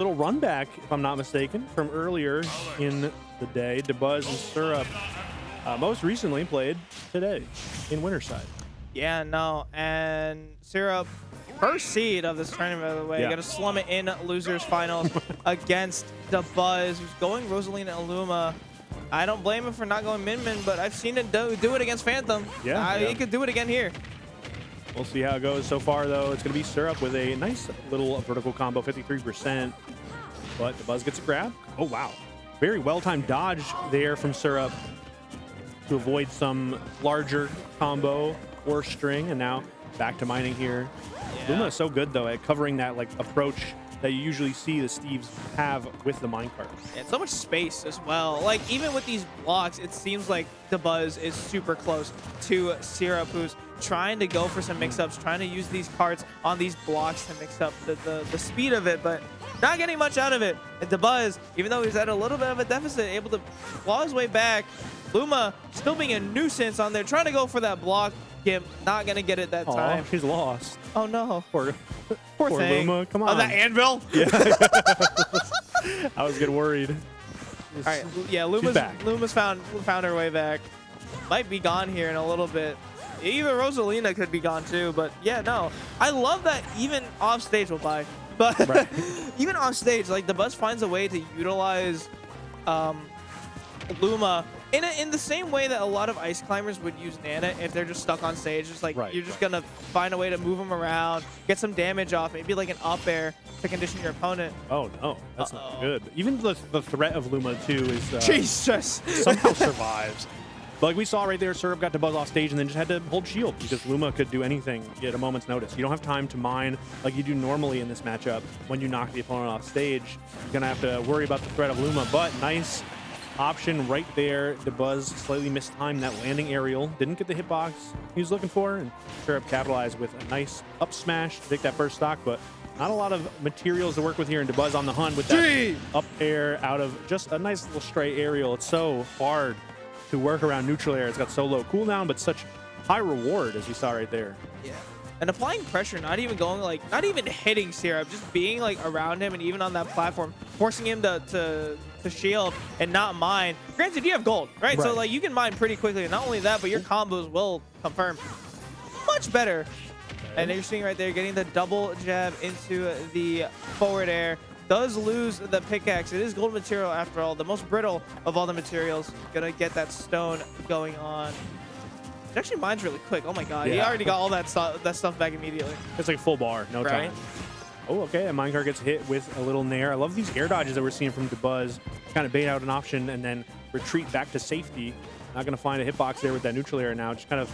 little run back, if I'm not mistaken, from earlier in the day. Dabuz and Syrup most recently played today in Winterside. Yeah, no, and Syrup, first seed of this tournament, by the way, Yeah. gonna slum it in losers finals against Dabuz, who's going Rosalina and Illuma. I don't blame him for not going Min-Min, but I've seen it do it against Phantom. Yeah, He could do it again here. We'll see how it goes. So far, though, it's going to be Syrup with a nice little vertical combo, 53%. But Dabuz gets a grab. Oh, wow. Very well-timed dodge there from Syrup to avoid some larger combo or string. And now back to mining here. Yeah. Luma is so good, though, at covering that like approach that you usually see the Steves have with the minecart. And so much space as well. Like, even with these blocks, it seems like Dabuz is super close to Syrup, who's trying to go for some mix-ups, trying to use these carts on these blocks to mix up the speed of it, but not getting much out of it. And Dabuz, even though he's at a little bit of a deficit, able to claw his way back. Luma still being a nuisance on there, trying to go for that block. Gimp not gonna get it that time. She's lost. Oh no. Poor thing. Luma. Come on. Oh, that anvil? Yeah. I was getting worried. All right, yeah, Luma's found her way back. Might be gone here in a little bit. Even Rosalina could be gone too, but yeah, no. I love that even off stage we'll buy. But right. Even off stage, like Dabuz finds a way to utilize Luma in the same way that a lot of ice climbers would use Nana if they're just stuck on stage. Just like you're just gonna find a way to move them around, get some damage off, maybe like an up air to condition your opponent. Oh no, that's not good. Even the threat of Luma too is Jesus somehow survives. But like we saw right there, Syrup got Dabuz off stage and then just had to hold shield because Luma could do anything at a moment's notice. You don't have time to mine like you do normally in this matchup. When you knock the opponent off stage, you're gonna have to worry about the threat of Luma. But nice option right there. Dabuz slightly mistimed that landing aerial. Didn't get the hitbox he was looking for, and Syrup capitalized with a nice up smash to take that first stock, but not a lot of materials to work with here, and Dabuz on the hunt with that up air out of just a nice little stray aerial. It's so hard to work around neutral air. It's got so low cooldown, but such high reward, as you saw right there. Yeah. And applying pressure, not even hitting Syrup, just being like around him and even on that platform, forcing him to shield and not mine. Granted, you have gold, right? So like you can mine pretty quickly. And not only that, but your combos will confirm much better. And you're seeing right there, getting the double jab into the forward air. Does lose the pickaxe. It is gold material after all, the most brittle of all the materials. Gonna get that stone going on. It actually mines really quick. Oh my god, he already got all that stuff back immediately. It's like full bar, no time. Oh, okay, a minecart gets hit with a little nair. I love these air dodges that we're seeing from Dabuz. Kind of bait out an option and then retreat back to safety. Not gonna find a hitbox there with that neutral air now. Just kind of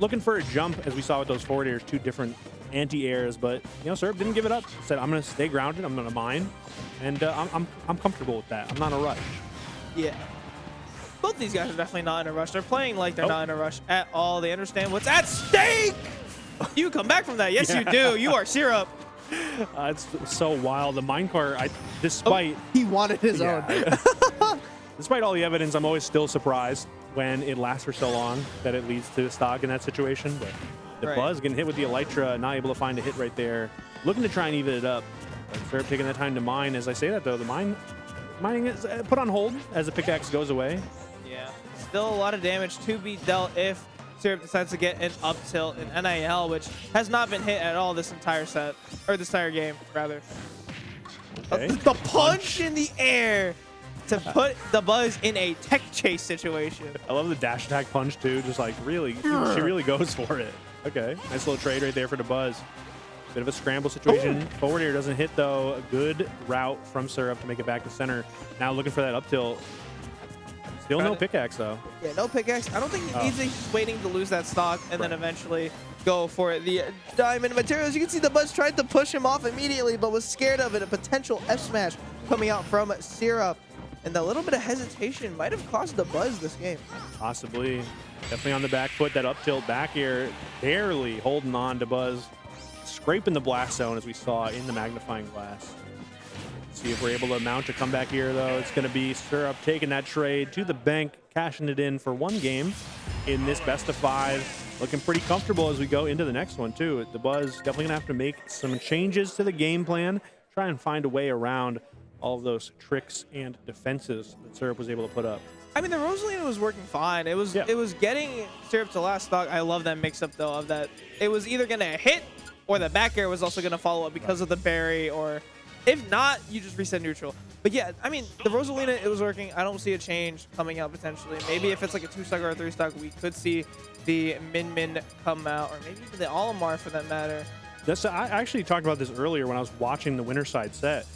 looking for a jump, as we saw with those forward airs, two different anti-airs, but you know, Syrup didn't give it up. Said, I'm gonna stay grounded, I'm gonna mine, and I'm comfortable with that. I'm not in a rush. Yeah, both these guys are definitely not in a rush. They're playing like they're not in a rush at all. They understand what's at stake. You come back from that. Yes, you do. You are Syrup. It's so wild. The minecart, despite he wanted his own. Despite all the evidence, I'm always still surprised when it lasts for so long that it leads to a stock in that situation. But Dabuz getting hit with the Elytra, not able to find a hit right there. Looking to try and even it up. Syrup taking that time to mine. As I say that, though, the mining is put on hold as the pickaxe goes away. Yeah, still a lot of damage to be dealt if Syrup decides to get an up tilt in NIL, which has not been hit at all this entire set, or this entire game, rather. Okay. The punch in the air to put Dabuz in a tech chase situation. I love the dash attack punch, too. Just like really, she really goes for it. Okay, nice little trade right there for Dabuz. Bit of a scramble situation. Forward air doesn't hit, though. A good route from Syrup to make it back to center. Now looking for that up tilt. Still no pickaxe, though. Yeah, no pickaxe. I don't think he needs it. He's waiting to lose that stock and then eventually go for the diamond materials. You can see Dabuz tried to push him off immediately, but was scared of it. A potential F smash coming out from Syrup. And that little bit of hesitation might have cost Dabuz this game. Possibly. Definitely on the back foot. That up tilt back air barely holding on. Dabuz scraping the blast zone, as we saw in the magnifying glass. See if we're able to mount a comeback here, though. It's going to be Syrup taking that trade to the bank, cashing it in for one game in this best of 5. Looking pretty comfortable as we go into the next one, too. Dabuz definitely going to have to make some changes to the game plan. try and find a way around all of those tricks and defenses that Syrup was able to put up. I mean, the Rosalina was working fine. It was getting Syrup to last stock. I love that mix-up, though, of that. It was either going to hit or the back air was also going to follow up because of the berry, or if not, you just reset neutral. But yeah, I mean, the Rosalina, it was working. I don't see a change coming out potentially. Maybe if it's like a 2-stock or a 3-stock, we could see the Min come out, or maybe even the Olimar for that matter. I actually talked about this earlier when I was watching the winner side set.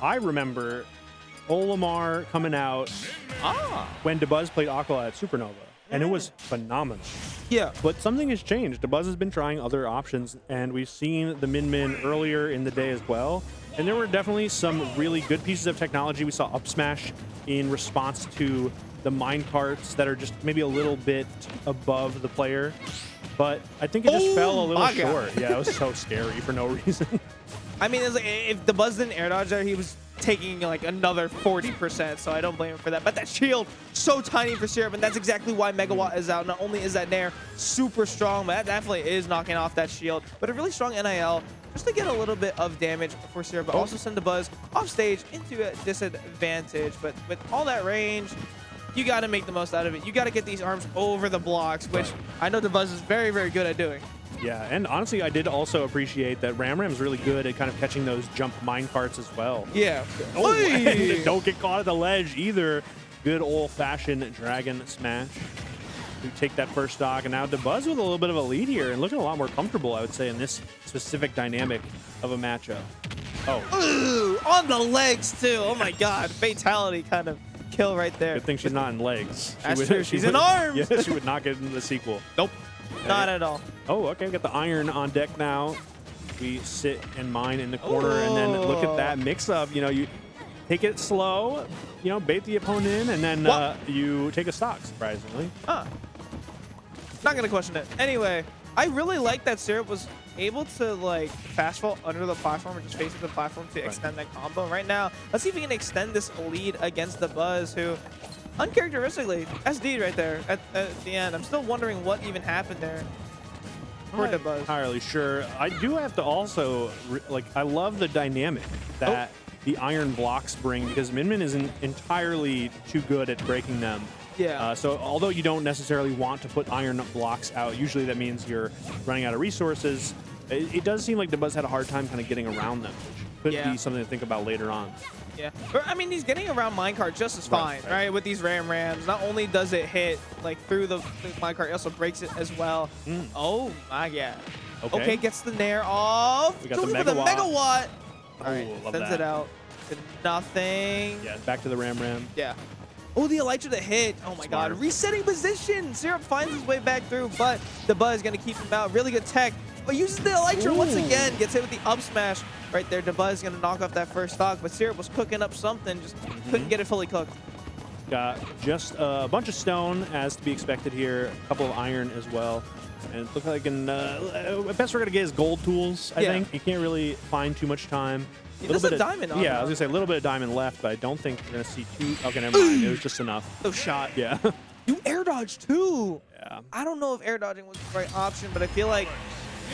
I remember Olimar coming out when Dabuz played Aqua at Supernova, and it was phenomenal. Yeah. But something has changed. Dabuz has been trying other options, and we've seen the Min earlier in the day as well. And there were definitely some really good pieces of technology. We saw up smash in response to the mine carts that are just maybe a little bit above the player. But I think it just fell a little short. Yeah, it was so scary for no reason. I mean, it's like, if Dabuz didn't air dodge there, he was taking like another 40%, so I don't blame him for that. But that shield, so tiny for Syrup, and that's exactly why Megawatt is out. Not only is that Nair super strong, but that definitely is knocking off that shield. But a really strong NIL just to get a little bit of damage for Syrup, but also send Dabuz off stage into a disadvantage. But with all that range, you got to make the most out of it. You got to get these arms over the blocks, which I know Dabuz is very, very good at doing. Yeah, and honestly, I did also appreciate that Ram's really good at kind of catching those jump mine carts as well. Yeah. Oh, and don't get caught at the ledge either. Good old-fashioned Dragon Smash. We take that first stock, and now Dabuz with a little bit of a lead here and looking a lot more comfortable, I would say, in this specific dynamic of a matchup. Oh. Ooh, on the legs, too. Oh, my God. Fatality kind of kill right there. Good thing she's not in legs. That's true. She's in arms. Yeah, she would not get into the sequel. Nope. Not at all. Oh, okay. We got the iron on deck now. We sit and mine in the corner, and then look at that mix-up. You know, you take it slow, you know, bait the opponent in, and then you take a stock, surprisingly. Not going to question it. Anyway, I really like that Syrup was able to, like, fast fall under the platform or just facing the platform to extend that combo. Right now, let's see if we can extend this lead against Dabuz, who uncharacteristically SD'd right there at the end. I'm still wondering what even happened there for Dabuz. I'm not entirely sure. I do have to also, I love the dynamic that the iron blocks bring, because Min isn't entirely too good at breaking them. Yeah. So although you don't necessarily want to put iron blocks out, usually that means you're running out of resources. It does seem like Dabuz had a hard time kind of getting around them, which could be something to think about later on. Yeah, but I mean, he's getting around minecart just as fine, right? With these Rams. Not only does it hit like through the minecart, it also breaks it as well. Oh my God. Okay, gets the Nair off. We got the Megawatt. All right, sends it out to nothing. Yeah, back to the Ram. Yeah. Oh, the Elytra to hit. Oh my God. Resetting position. Syrup finds his way back through, but Dabuz is going to keep him out. Really good tech. But uses the Elytra once again. Gets hit with the up smash right there. Dabuz is going to knock off that first stock, but Syrup was cooking up something. Just couldn't get it fully cooked. Got just a bunch of stone, as to be expected here. A couple of iron as well. And it looks like best we're going to get is gold tools, I think. You can't really find too much time. There's a diamond on I was going to say a little bit of diamond left, but I don't think we're going to see too. Okay, never mind. It was just enough. No shot. Yeah. You air dodge too. Yeah. I don't know if air dodging was the right option, but I feel like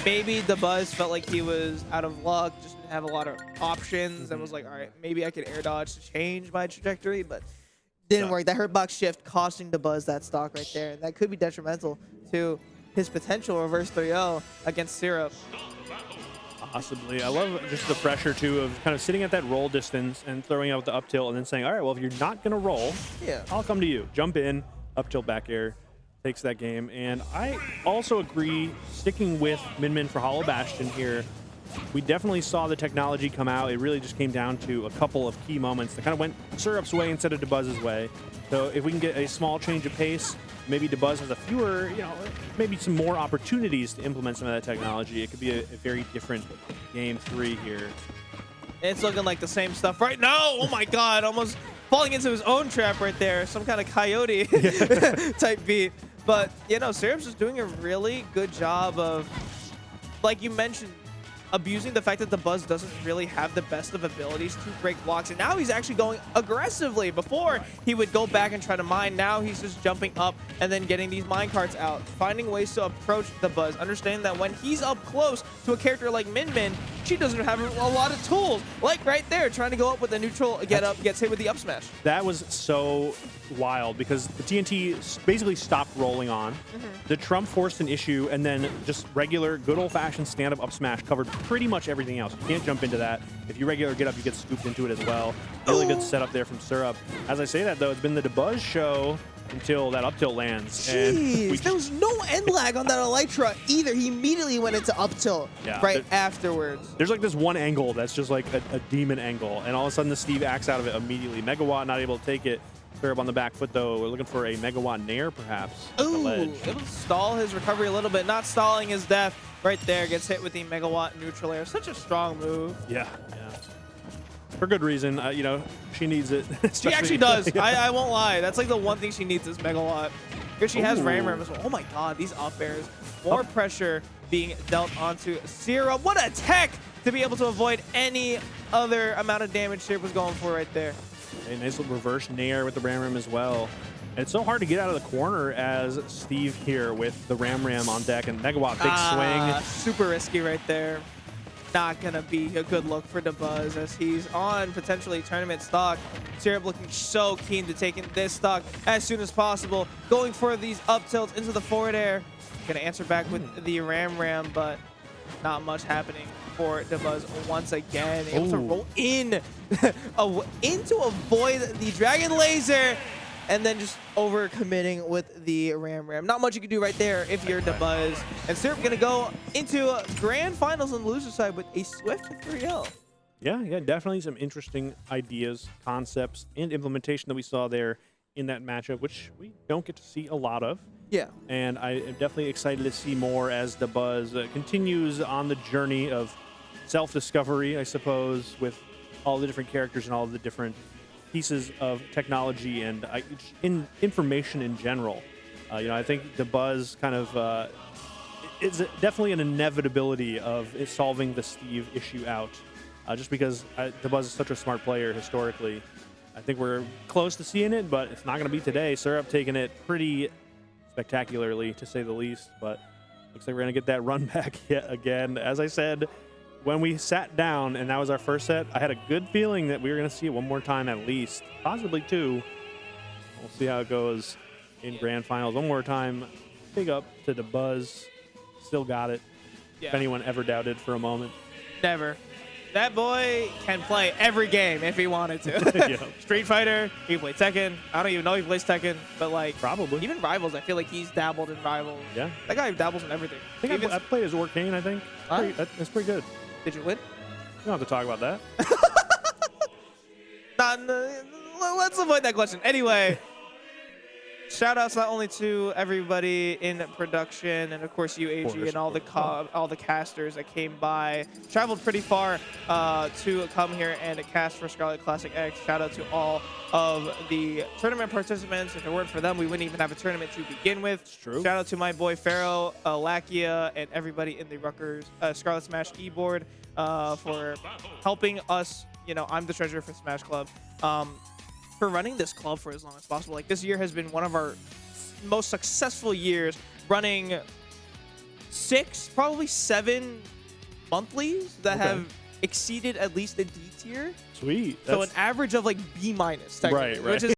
maybe Dabuz felt like he was out of luck, just didn't have a lot of options, and was like, all right, maybe I could air dodge to change my trajectory, but didn't work. That hurt box shift costing Dabuz that stock right there, and that could be detrimental to his potential reverse 3-0 against Syrup. Possibly. I love just the pressure, too, of kind of sitting at that roll distance and throwing out the up tilt and then saying, all right, well, if you're not going to roll, I'll come to you. Jump in, up tilt, back air, takes that game. And I also agree, sticking with Min for Hollow Bastion here, we definitely saw the technology come out. It really just came down to a couple of key moments that kind of went Syrup's way instead of Dabuz's way. So if we can get a small change of pace, maybe Dabuz has a fewer, maybe some more opportunities to implement some of that technology. It could be a very different game 3 here. It's looking like the same stuff right now. Oh my God, almost falling into his own trap right there. Some kind of coyote type beat. But, Syrup's just doing a really good job of, like you mentioned, abusing the fact that Dabuz doesn't really have the best of abilities to break blocks, and now he's actually going aggressively. Before he would go back and try to mine, now he's just jumping up and then getting these mine carts out, finding ways to approach Dabuz, understanding that when he's up close to a character like Min, she doesn't have a lot of tools. Like right there, trying to go up with the neutral, get up, gets hit with the up smash. That was so wild because the TNT basically stopped rolling on. The Trump forced an issue, and then just regular, good old-fashioned stand-up up smash covered pretty much everything else. You can't jump into that. If you regular get up, you get scooped into it as well. Really good setup there from Syrup. As I say that, though, it's been the Dabuz show until that up tilt lands. Jeez, there was no end lag on that Elytra either. He immediately went into up tilt right afterwards. There's like this one angle that's just like a demon angle, and all of a sudden the Steve acts out of it immediately. Megawatt not able to take it. Syrup on the back foot, though. We're looking for a Megawatt Nair, perhaps. Ooh, able to stall his recovery a little bit. Not stalling his death. Right there, gets hit with the Megawatt neutral air. Such a strong move. Yeah. For good reason. You know, she needs it. She actually does. I won't lie. That's like the one thing she needs is Megawatt. Here she has Ram as well. Oh my god, these up airs. More pressure being dealt onto Syrup. What a tech to be able to avoid any other amount of damage Syrup was going for right there. A nice little reverse Nair with the Ram as well. And it's so hard to get out of the corner as Steve here with the Ram on deck and Megawatt big swing. Super risky right there. Not gonna be a good look for Dabuz as he's on potentially tournament stock. Syrup looking so keen to take in this stock as soon as possible. Going for these up tilts into the forward air. Gonna answer back with the Ram, but not much happening for Dabuz once again. Able to roll in to avoid the Dragon Laser, and then just over committing with the Ram. Not much you can do right there if you're Dabuz. And Syrup gonna go into grand finals on the loser side with a swift 3-0. Yeah, definitely some interesting ideas, concepts, and implementation that we saw there in that matchup, which we don't get to see a lot of. Yeah. And I am definitely excited to see more as Dabuz continues on the journey of self-discovery, I suppose, with all the different characters and all the different pieces of technology and information in general. You know, I think Dabuz kind of is definitely an inevitability of solving the Steve issue out, just because Dabuz is such a smart player historically. I think we're close to seeing it, but it's not going to be today. Syrup taking it pretty spectacularly, to say the least, but looks like we're going to get that run back yet again. As I said, when we sat down and that was our first set, I had a good feeling that we were going to see it one more time at least, possibly two. We'll see how it goes in grand finals. One more time. Big up to Dabuz. Still got it. Yeah. If anyone ever doubted for a moment. Never. That boy can play every game if he wanted to. Yeah. Street Fighter, he played Tekken. I don't even know if he plays Tekken, but like Probably. even Rivals, I feel like he's dabbled in Rivals. Yeah. That guy dabbles in everything. I think I played as Orcane, I think. Huh? That's pretty good. Did you win? We don't have to talk about that. Let's avoid that question. Anyway, shout outs not only to everybody in production and of course you, AG, and all the casters that came by. Traveled pretty far to come here and cast for Scarlet Classic X. Shout out to all of the tournament participants. If it weren't for them, we wouldn't even have a tournament to begin with. It's true. Shout out to my boy Pharaoh, Lakia, and everybody in the Rutgers Scarlet Smash e-board for helping us. You know, I'm the treasurer for Smash Club. For running this club for as long as possible. Like, this year has been one of our most successful years, running 6, probably 7 monthlies that have exceeded at least a D tier. Sweet. So an average of like B-, technically, right. which is